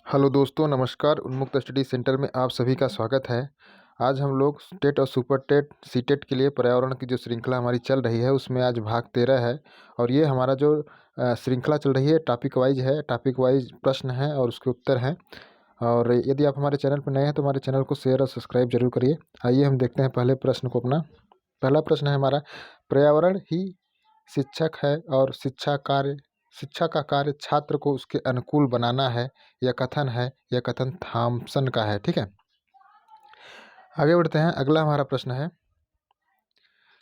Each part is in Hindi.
हेलो दोस्तों, नमस्कार। उन्मुक्त स्टडी सेंटर में आप सभी का स्वागत है। आज हम लोग टेट और सुपर टेट सीटेट के लिए पर्यावरण की जो श्रृंखला हमारी चल रही है उसमें आज भाग 13 है। और ये हमारा जो श्रृंखला चल रही है टॉपिक वाइज है, टॉपिक वाइज प्रश्न हैं और उसके उत्तर हैं। और यदि आप हमारे चैनल पर नए हैं तो हमारे चैनल को शेयर और सब्सक्राइब जरूर करिए। आइए हम देखते हैं पहले प्रश्न को अपना। पहला प्रश्न है हमारा, पर्यावरण ही शिक्षक है और शिक्षा का कार्य छात्र को उसके अनुकूल बनाना है। यह कथन है, यह कथन थॉमसन का है। ठीक है, आगे बढ़ते हैं। अगला हमारा प्रश्न है,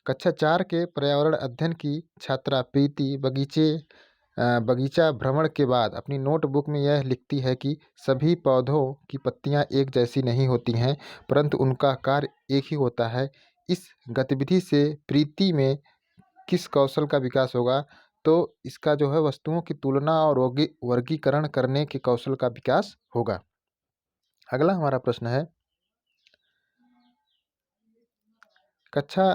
कक्षा 4 के पर्यावरण अध्ययन की छात्रा प्रीति बगीचा भ्रमण के बाद अपनी नोटबुक में यह लिखती है कि सभी पौधों की पत्तियां एक जैसी नहीं होती हैं, परंतु उनका कार्य एक ही होता है। इस गतिविधि से प्रीति में किस कौशल का विकास होगा? तो इसका जो है वस्तुओं की तुलना और वर्गीकरण करने के कौशल का विकास होगा। अगला हमारा प्रश्न है, कक्षा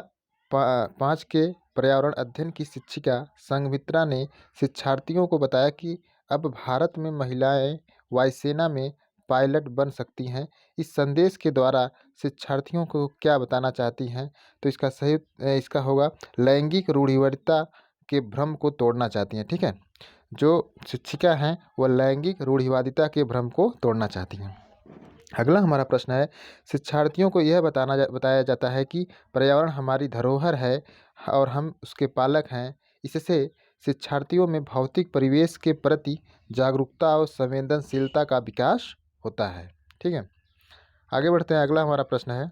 5 के पर्यावरण अध्ययन की शिक्षिका संघमित्रा ने शिक्षार्थियों को बताया कि अब भारत में महिलाएं वायुसेना में पायलट बन सकती हैं। इस संदेश के द्वारा शिक्षार्थियों को क्या बताना चाहती हैं? तो इसका होगा, लैंगिक रूढ़िवादिता के भ्रम को तोड़ना चाहती हैं। ठीक है, जो शिक्षिका हैं वह लैंगिक रूढ़िवादिता के भ्रम को तोड़ना चाहती हैं। अगला हमारा प्रश्न है, शिक्षार्थियों को यह बताया जाता है कि पर्यावरण हमारी धरोहर है और हम उसके पालक हैं। इससे शिक्षार्थियों में भौतिक परिवेश के प्रति जागरूकता और संवेदनशीलता का विकास होता है। ठीक है, आगे बढ़ते हैं। अगला हमारा प्रश्न है,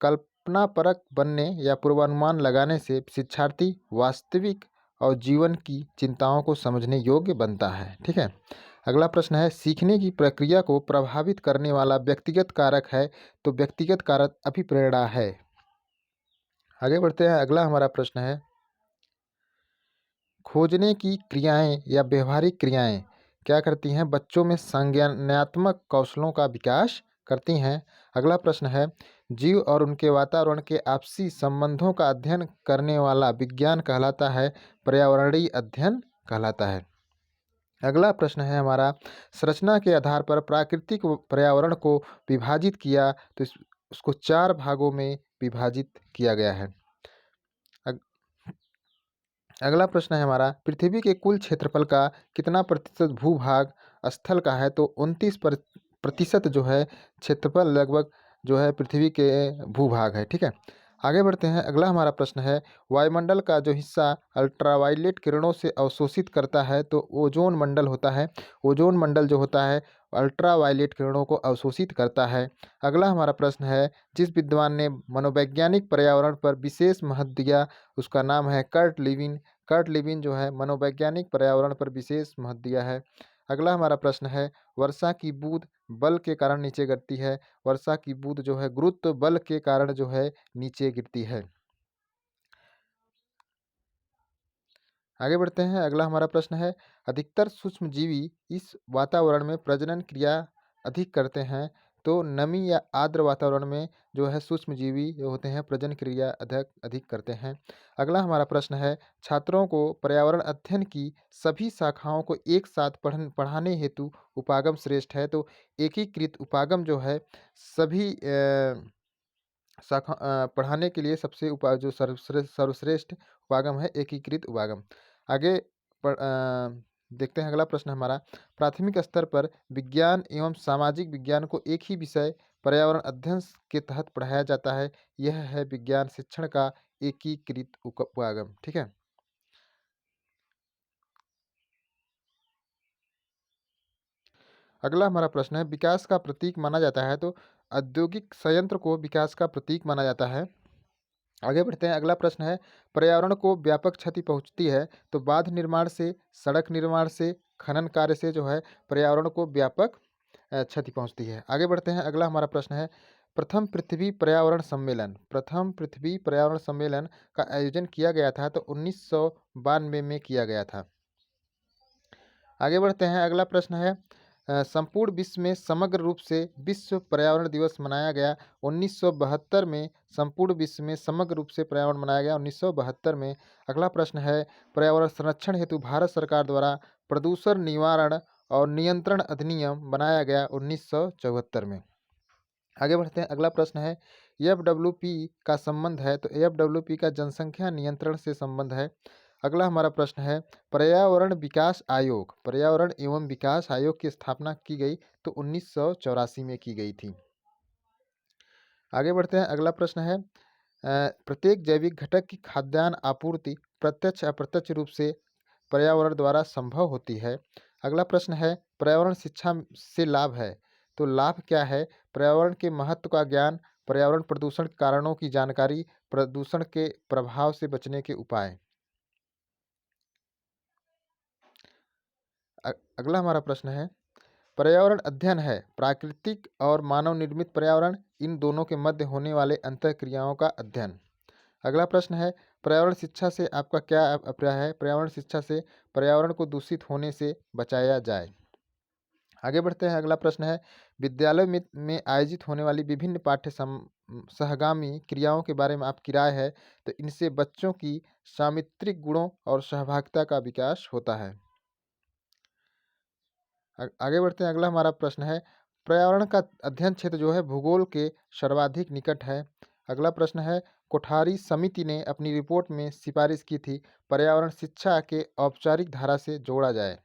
कल्पनापरक बनने या पूर्वानुमान लगाने से शिक्षार्थी वास्तविक और जीवन की चिंताओं को समझने योग्य बनता है। ठीक है, अगला प्रश्न है, सीखने की प्रक्रिया को प्रभावित करने वाला व्यक्तिगत कारक है। तो व्यक्तिगत कारक अभिप्रेरणा है। आगे बढ़ते हैं। अगला हमारा प्रश्न है, खोजने की क्रियाएं या व्यवहारिक क्रियाएं क्या करती हैं? बच्चों में संज्ञानात्मक कौशलों का विकास करती हैं। अगला प्रश्न है, जीव और उनके वातावरण के आपसी संबंधों का अध्ययन करने वाला विज्ञान कहलाता है, पर्यावरणीय अध्ययन कहलाता है। अगला प्रश्न है हमारा, संरचना के आधार पर प्राकृतिक पर्यावरण को विभाजित किया तो उसको 4 भागों में विभाजित किया गया है। अगला प्रश्न है हमारा, पृथ्वी के कुल क्षेत्रफल का कितना प्रतिशत भूभाग स्थल का है? तो 29% जो है क्षेत्रफल लगभग जो है पृथ्वी के भूभाग है। ठीक है, आगे बढ़ते हैं। अगला हमारा प्रश्न है, वायुमंडल का जो हिस्सा अल्ट्रावायलेट किरणों से अवशोषित करता है तो ओजोन मंडल होता है। ओजोन मंडल जो होता है अल्ट्रावायलेट किरणों को अवशोषित करता है। अगला हमारा प्रश्न है, जिस विद्वान ने मनोवैज्ञानिक पर्यावरण पर विशेष महत्व दिया उसका नाम है कर्ट लिविन। कर्ट लिविन जो है मनोवैज्ञानिक पर्यावरण पर विशेष महत्व दिया है। अगला हमारा प्रश्न है, वर्षा की बूंद बल के कारण नीचे गिरती है। वर्षा की बूंद जो है गुरुत्व बल के कारण जो है नीचे गिरती है। आगे बढ़ते हैं। अगला हमारा प्रश्न है, अधिकतर सूक्ष्मजीवी इस वातावरण में प्रजनन क्रिया अधिक करते हैं। तो नमी या आर्द्र वातावरण में जो है सूक्ष्मजीवी जो होते हैं प्रजनन क्रिया अधिक अधिक करते हैं। अगला हमारा प्रश्न है, छात्रों को पर्यावरण अध्ययन की सभी शाखाओं को एक साथ पढ़ाने हेतु उपागम श्रेष्ठ है। तो एकीकृत उपागम जो है सभी पढ़ाने के लिए सबसे जो सर्वश्रेष्ठ उपागम है एकीकृत उपागम। आगे देखते हैं। अगला प्रश्न हमारा, प्राथमिक स्तर पर विज्ञान एवं सामाजिक विज्ञान को एक ही विषय पर्यावरण अध्ययन के तहत पढ़ाया जाता है। यह है विज्ञान शिक्षण का एकीकृत उपागम। ठीक है, अगला हमारा प्रश्न है, विकास का प्रतीक माना जाता है। तो औद्योगिक संयंत्र को विकास का प्रतीक माना जाता है। आगे बढ़ते हैं। अगला प्रश्न है, पर्यावरण को व्यापक क्षति पहुंचती है। तो बांध निर्माण से, सड़क निर्माण से, खनन कार्य से जो है पर्यावरण को व्यापक क्षति पहुंचती है। आगे बढ़ते हैं। अगला हमारा प्रश्न है, प्रथम पृथ्वी पर्यावरण सम्मेलन का आयोजन किया गया था। तो 1992 में किया गया था। आगे बढ़ते हैं। अगला प्रश्न है, संपूर्ण विश्व में समग्र रूप से विश्व पर्यावरण दिवस मनाया गया 1972 में। संपूर्ण विश्व में समग्र रूप से पर्यावरण मनाया गया 1972 में। अगला प्रश्न है, पर्यावरण संरक्षण हेतु भारत सरकार द्वारा प्रदूषण निवारण और नियंत्रण अधिनियम बनाया गया 1974 में। आगे बढ़ते हैं, अगला प्रश्न है, एफडब्ल्यूपी का संबंध है, तो एफडब्ल्यूपी का जनसंख्या नियंत्रण से संबंध है। अगला हमारा प्रश्न है, पर्यावरण विकास आयोग, पर्यावरण एवं विकास आयोग की स्थापना की गई तो 1984 में की गई थी। आगे बढ़ते हैं, अगला प्रश्न है, प्रत्येक जैविक घटक की खाद्यान्न आपूर्ति प्रत्यक्ष अप्रत्यक्ष रूप से पर्यावरण द्वारा संभव होती है। अगला प्रश्न है, पर्यावरण शिक्षा से लाभ है, तो लाभ क्या है? पर्यावरण के महत्व का ज्ञान, पर्यावरण प्रदूषण के कारणों की जानकारी, प्रदूषण के प्रभाव से बचने के उपाय। अगला हमारा प्रश्न है, पर्यावरण अध्ययन है प्राकृतिक और मानव निर्मित पर्यावरण, इन दोनों के मध्य होने वाले अंतःक्रियाओं का अध्ययन। अगला प्रश्न है, पर्यावरण शिक्षा से आपका क्या अभिप्राय है? पर्यावरण शिक्षा से पर्यावरण को दूषित होने से बचाया जाए। आगे बढ़ते हैं, अगला प्रश्न है, विद्यालय में आयोजित होने वाली विभिन्न सहगामी क्रियाओं के बारे में आपकी राय है, तो इनसे बच्चों की सामित्रिक गुणों और सहभागिता का विकास होता है। आगे बढ़ते हैं, अगला हमारा प्रश्न है, पर्यावरण का अध्ययन क्षेत्र जो है भूगोल के सर्वाधिक निकट है। अगला प्रश्न है, कोठारी समिति ने अपनी रिपोर्ट में सिफारिश की थी पर्यावरण शिक्षा के औपचारिक धारा से जोड़ा जाए।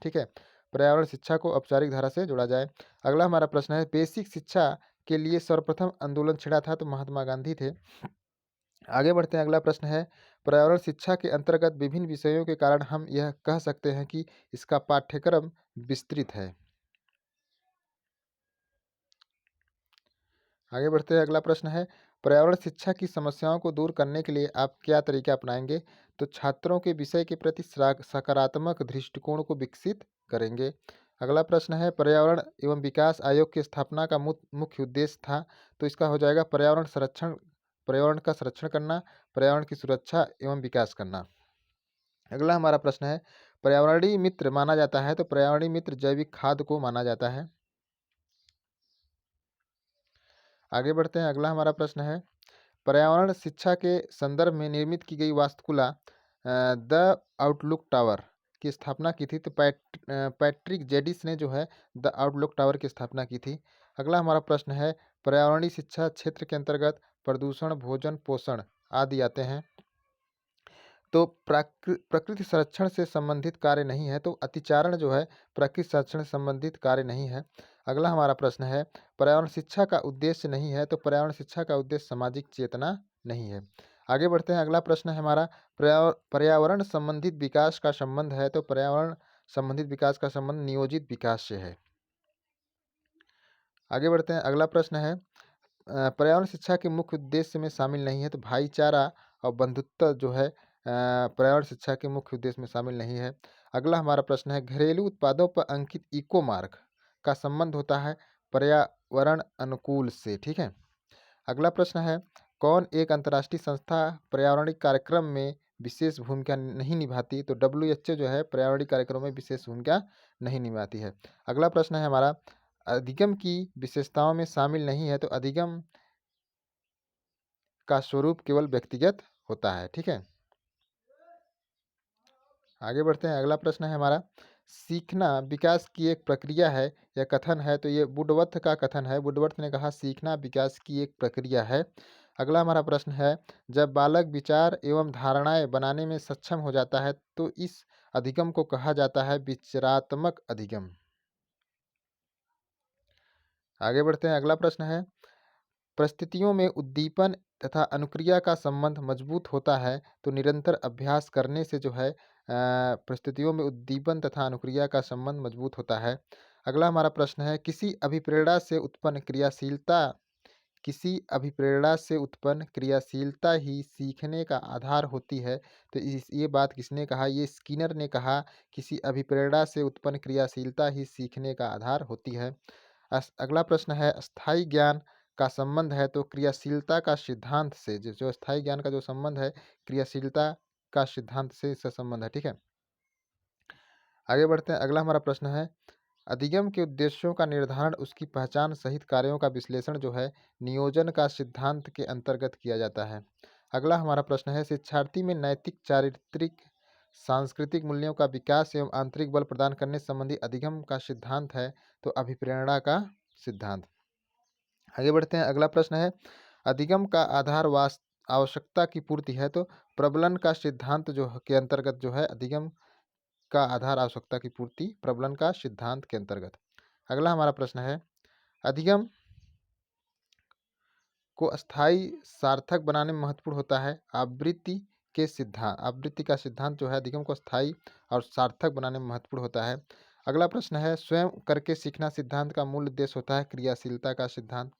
ठीक है, पर्यावरण शिक्षा को औपचारिक धारा से जोड़ा जाए। अगला हमारा प्रश्न है, बेसिक शिक्षा के लिए सर्वप्रथम आंदोलन छिड़ा था, तो महात्मा गांधी थे। आगे बढ़ते हैं, अगला प्रश्न है, पर्यावरण शिक्षा के अंतर्गत विभिन्न विषयों के कारण हम यह कह सकते हैं कि इसका पाठ्यक्रम विस्तृत है। आगे बढ़ते हैं, अगला प्रश्न है, पर्यावरण शिक्षा की समस्याओं को दूर करने के लिए आप क्या तरीका अपनाएंगे? तो छात्रों के विषय के प्रति सकारात्मक दृष्टिकोण को विकसित करेंगे। अगला प्रश्न है, पर्यावरण एवं विकास आयोग की स्थापना का मुख्य उद्देश्य था, तो इसका हो जाएगा पर्यावरण का संरक्षण करना, पर्यावरण की सुरक्षा एवं विकास करना। अगला हमारा प्रश्न है, पर्यावरणीय मित्र माना जाता है, तो पर्यावरणीय मित्र जैविक खाद को माना जाता है। आगे बढ़ते हैं, अगला हमारा प्रश्न है, पर्यावरण शिक्षा के संदर्भ में निर्मित की गई वास्तुकला द आउटलुक टावर की स्थापना की थी, तो पैट्रिक जेडिस ने जो है द आउटलुक टावर की स्थापना की थी। अगला हमारा प्रश्न है, पर्यावरणीय शिक्षा क्षेत्र के अंतर्गत प्रदूषण, भोजन, पोषण आदि आते हैं, तो प्रकृति संरक्षण से संबंधित कार्य नहीं है, तो अतिचारण जो है प्रकृति संरक्षण से संबंधित कार्य नहीं है। अगला हमारा प्रश्न है, पर्यावरण शिक्षा का उद्देश्य नहीं है, तो पर्यावरण शिक्षा का उद्देश्य सामाजिक चेतना नहीं है। आगे बढ़ते हैं, अगला प्रश्न है हमारा, पर्यावरण संबंधित विकास का संबंध है, तो पर्यावरण संबंधित विकास का संबंध नियोजित विकास से है। आगे बढ़ते हैं, अगला प्रश्न है, पर्यावरण शिक्षा के मुख्य उद्देश्य में शामिल नहीं है, तो भाईचारा और बंधुत्व जो है पर्यावरण शिक्षा के मुख्य उद्देश्य में शामिल नहीं है। अगला हमारा प्रश्न है, घरेलू उत्पादों पर अंकित इको मार्क का संबंध होता है पर्यावरण अनुकूल से। ठीक है, अगला प्रश्न है, कौन एक अंतर्राष्ट्रीय संस्था पर्यावरणिक कार्यक्रम में विशेष भूमिका नहीं निभाती? तो WHO जो है पर्यावरणिक कार्यक्रम में विशेष भूमिका नहीं निभाती है। अगला प्रश्न है हमारा, अधिगम की विशेषताओं में शामिल नहीं है, तो अधिगम का स्वरूप केवल व्यक्तिगत होता है। ठीक है, आगे बढ़ते हैं, अगला प्रश्न है हमारा, सीखना विकास की एक प्रक्रिया है या कथन है? तो ये वुडवर्थ का कथन है। वुडवर्थ ने कहा सीखना विकास की एक प्रक्रिया है। अगला हमारा प्रश्न है, जब बालक विचार एवं धारणाएं बनाने में सक्षम हो जाता है, तो इस अधिगम को कहा जाता है विचारात्मक अधिगम। आगे बढ़ते हैं, अगला प्रश्न है, परिस्थितियों में उद्दीपन तथा अनुक्रिया का संबंध मजबूत होता है, तो निरंतर अभ्यास करने से जो है परिस्थितियों में उद्दीपन तथा अनुक्रिया का संबंध मजबूत होता है। अगला हमारा प्रश्न है, किसी अभिप्रेरणा से उत्पन्न क्रियाशीलता ही सीखने का आधार होती है, तो ये बात किसने कहा? ये स्किनर ने कहा, किसी अभिप्रेरणा से उत्पन्न क्रियाशीलता ही सीखने का आधार होती है। अगला प्रश्न है, स्थायी ज्ञान का संबंध है, तो क्रियाशीलता का सिद्धांत से जो स्थायी ज्ञान का जो संबंध है क्रियाशीलता का सिद्धांत से इसका संबंध है। ठीक है, आगे बढ़ते हैं, अगला हमारा प्रश्न है, अधिगम के उद्देश्यों का निर्धारण, उसकी पहचान सहित कार्यों का विश्लेषण जो है नियोजन का सिद्धांत के अंतर्गत किया जाता है। अगला हमारा प्रश्न है, शिक्षार्थी में नैतिक, चारित्रिक, सांस्कृतिक मूल्यों का विकास एवं आंतरिक बल प्रदान करने संबंधी अधिगम का सिद्धांत है तो अभिप्रेरणा का सिद्धांत। आगे बढ़ते हैं। अगला प्रश्न है, अधिगम का आधार आवश्यकता की पूर्ति है तो प्रबलन का सिद्धांत जो के अंतर्गत जो है अधिगम का आधार आवश्यकता की पूर्ति प्रबलन का सिद्धांत के अंतर्गत। अगला हमारा प्रश्न है, अधिगम को स्थायी सार्थक बनाने में महत्वपूर्ण होता है आवृत्ति का सिद्धांत जो है अधिगम को स्थायी और सार्थक बनाने में महत्वपूर्ण होता है। अगला प्रश्न है, स्वयं करके सीखना सिद्धांत का मूल उद्देश्य होता है क्रियाशीलता का सिद्धांत।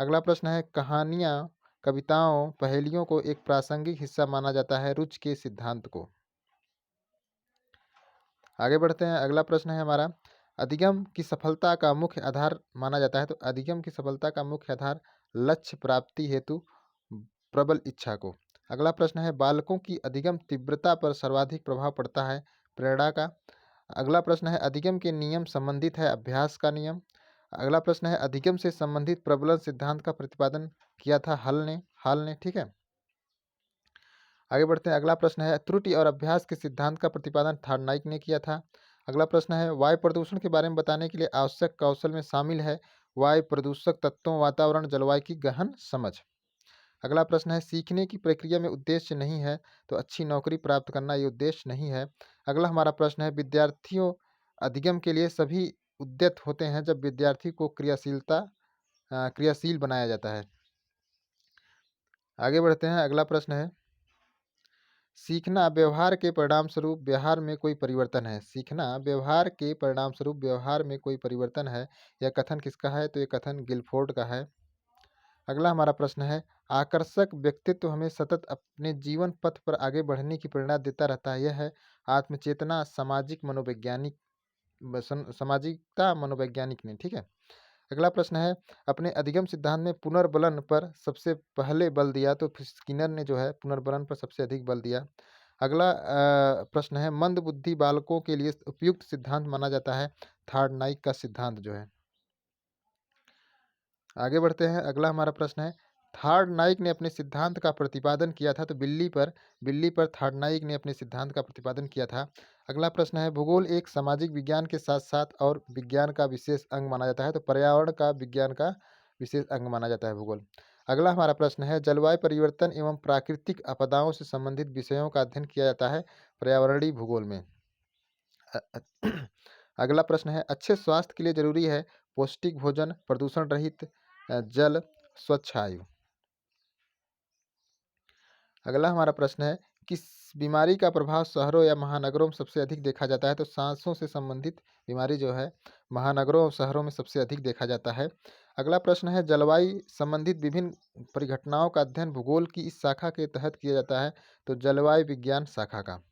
अगला प्रश्न है, कहानियाँ, कविताओं, पहेलियों को एक प्रासंगिक हिस्सा माना जाता है रुचि के सिद्धांत को। आगे बढ़ते हैं। अगला प्रश्न है हमारा, अधिगम की सफलता का मुख्य आधार माना जाता है तो अधिगम की सफलता का मुख्य आधार लक्ष्य प्राप्ति हेतु प्रबल इच्छा को। अगला प्रश्न है, बालकों की अधिगम तीव्रता पर सर्वाधिक प्रभाव पड़ता है प्रेरणा का। अगला प्रश्न है, अधिगम के नियम संबंधित है अभ्यास का नियम। अगला प्रश्न है, अधिगम से संबंधित प्रबलन सिद्धांत का प्रतिपादन किया था हल ने। ठीक है, आगे बढ़ते हैं। अगला प्रश्न है, त्रुटि और अभ्यास के सिद्धांत का प्रतिपादन थार्डनाइक ने किया था। अगला प्रश्न है, वायु प्रदूषण के बारे में बताने के लिए आवश्यक कौशल में शामिल है वायु प्रदूषक तत्वों, वातावरण, जलवायु की गहन समझ। अगला प्रश्न है, सीखने की प्रक्रिया में उद्देश्य नहीं है तो अच्छी नौकरी प्राप्त करना ये उद्देश्य नहीं है। अगला हमारा प्रश्न है, विद्यार्थियों अधिगम के लिए सभी उद्यत होते हैं जब विद्यार्थी को क्रियाशील बनाया जाता है। आगे बढ़ते हैं। अगला प्रश्न है, सीखना व्यवहार के परिणाम स्वरूप व्यवहार में कोई परिवर्तन है। सीखना व्यवहार के परिणाम स्वरूप व्यवहार में कोई परिवर्तन है, यह कथन किसका है तो यह कथन गिलफोर्ड का है। अगला हमारा प्रश्न है, आकर्षक व्यक्तित्व हमें सतत अपने जीवन पथ पर आगे बढ़ने की प्रेरणा देता रहता है, यह है आत्मचेतना सामाजिकता मनोवैज्ञानिक ने। ठीक है, अगला प्रश्न है, अपने अधिगम सिद्धांत में पुनर्बलन पर सबसे पहले बल दिया तो स्किनर ने जो है पुनर्बलन पर सबसे अधिक बल दिया। अगला प्रश्न है, मंद बुद्धि बालकों के लिए उपयुक्त सिद्धांत माना जाता है थार्डनाइक का सिद्धांत जो है। आगे बढ़ते हैं। अगला हमारा प्रश्न है, थार्डनाइक ने अपने सिद्धांत का प्रतिपादन किया था तो बिल्ली पर थार्डनाइक ने अपने सिद्धांत का प्रतिपादन किया था। अगला प्रश्न है, भूगोल एक सामाजिक विज्ञान के साथ साथ और विज्ञान का विशेष अंग माना जाता है तो पर्यावरण का विज्ञान का विशेष अंग माना जाता है भूगोल। अगला हमारा प्रश्न है, जलवायु परिवर्तन एवं प्राकृतिक आपदाओं से संबंधित विषयों का अध्ययन किया जाता है पर्यावरणीय भूगोल में। अगला प्रश्न है, अच्छे स्वास्थ्य के लिए जरूरी है पौष्टिक भोजन, प्रदूषण रहित जल, स्वच्छ आयु। अगला हमारा प्रश्न है, किस बीमारी का प्रभाव शहरों या महानगरों में सबसे अधिक देखा जाता है तो सांसों से संबंधित बीमारी जो है महानगरों और शहरों में सबसे अधिक देखा जाता है। अगला प्रश्न है, जलवायु संबंधित विभिन्न परिघटनाओं का अध्ययन भूगोल की इस शाखा के तहत किया जाता है तो जलवायु विज्ञान शाखा का।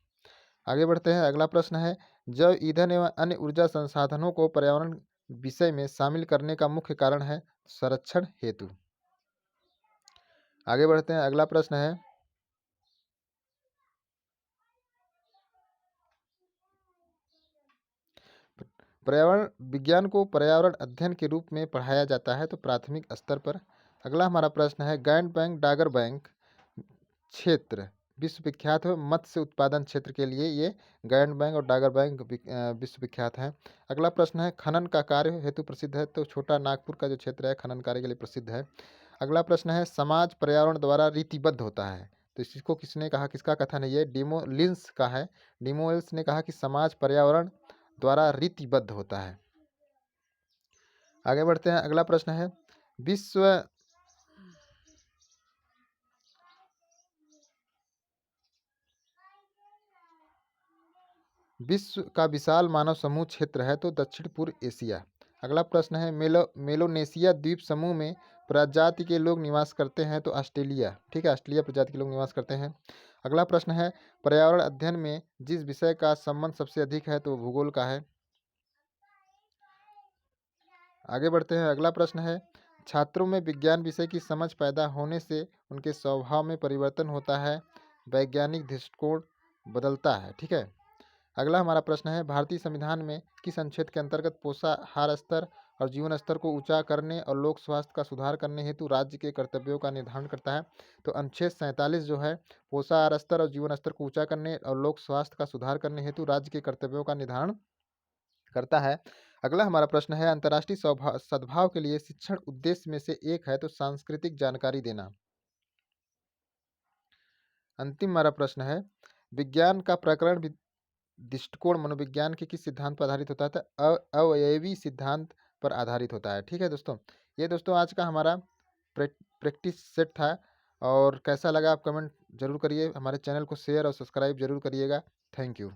आगे बढ़ते हैं। अगला प्रश्न है, जैव ईंधन एवं अन्य ऊर्जा संसाधनों को पर्यावरण विषय में शामिल करने का मुख्य कारण है संरक्षण हेतु। आगे बढ़ते हैं। अगला प्रश्न है, पर्यावरण विज्ञान को पर्यावरण अध्ययन के रूप में पढ़ाया जाता है तो प्राथमिक स्तर पर। अगला हमारा प्रश्न है, गैंड बैंक डागर बैंक क्षेत्र विश्व विख्यात है मत्स्य उत्पादन क्षेत्र के लिए, ये गैंड बैंक और डागर बैंक विश्व विख्यात हैं। अगला प्रश्न है, खनन का कार्य हेतु प्रसिद्ध है तो छोटा नागपुर का जो क्षेत्र है खनन कार्य के लिए प्रसिद्ध है। अगला प्रश्न है, समाज पर्यावरण द्वारा रीतिबद्ध होता है तो इसको किसने कहा, किसका कथन है ये डिमोलिंस का है। डिमोलिंस ने कहा कि समाज पर्यावरण द्वारा रीतिबद्ध होता है। आगे बढ़ते हैं। अगला प्रश्न है, विश्व का विशाल मानव समूह क्षेत्र है तो दक्षिण पूर्व एशिया। अगला प्रश्न है, मेलोनेशिया द्वीप समूह में प्रजाति के लोग निवास करते हैं तो ऑस्ट्रेलिया। ठीक है, ऑस्ट्रेलिया प्रजाति के लोग निवास करते हैं। अगला प्रश्न है, पर्यावरण अध्ययन में जिस विषय का संबंध सबसे अधिक है तो भूगोल का है। आगे बढ़ते हैं। अगला प्रश्न है, छात्रों में विज्ञान विषय की समझ पैदा होने से उनके स्वभाव में परिवर्तन होता है, वैज्ञानिक दृष्टिकोण बदलता है। ठीक है, अगला हमारा प्रश्न है, भारतीय संविधान में किस अनुच्छेद के अंतर्गत पोषाहार स्तर और जीवन स्तर को ऊंचा करने और लोक स्वास्थ्य का सुधार करने हेतु राज्य के कर्तव्यों का निर्धारण करता है? तो अनुच्छेद 47 जो है पोषाहार स्तर और जीवन स्तर को ऊंचा करने और लोक स्वास्थ्य का सुधार करने हेतु राज्य के कर्तव्यों का निर्धारण करता है। अगला हमारा प्रश्न है, अंतर्राष्ट्रीय सद्भाव के लिए शिक्षण उद्देश्य में से एक है तो सांस्कृतिक जानकारी देना। अंतिम हमारा प्रश्न है, विज्ञान का प्रकरण दृष्टिकोण मनोविज्ञान के किस सिद्धांत पर आधारित होता है? तो अवयवी सिद्धांत पर आधारित होता है। ठीक है दोस्तों, ये दोस्तों आज का हमारा प्रैक्टिस सेट था। और कैसा लगा आप कमेंट जरूर करिए, हमारे चैनल को शेयर और सब्सक्राइब जरूर करिएगा। Thank you.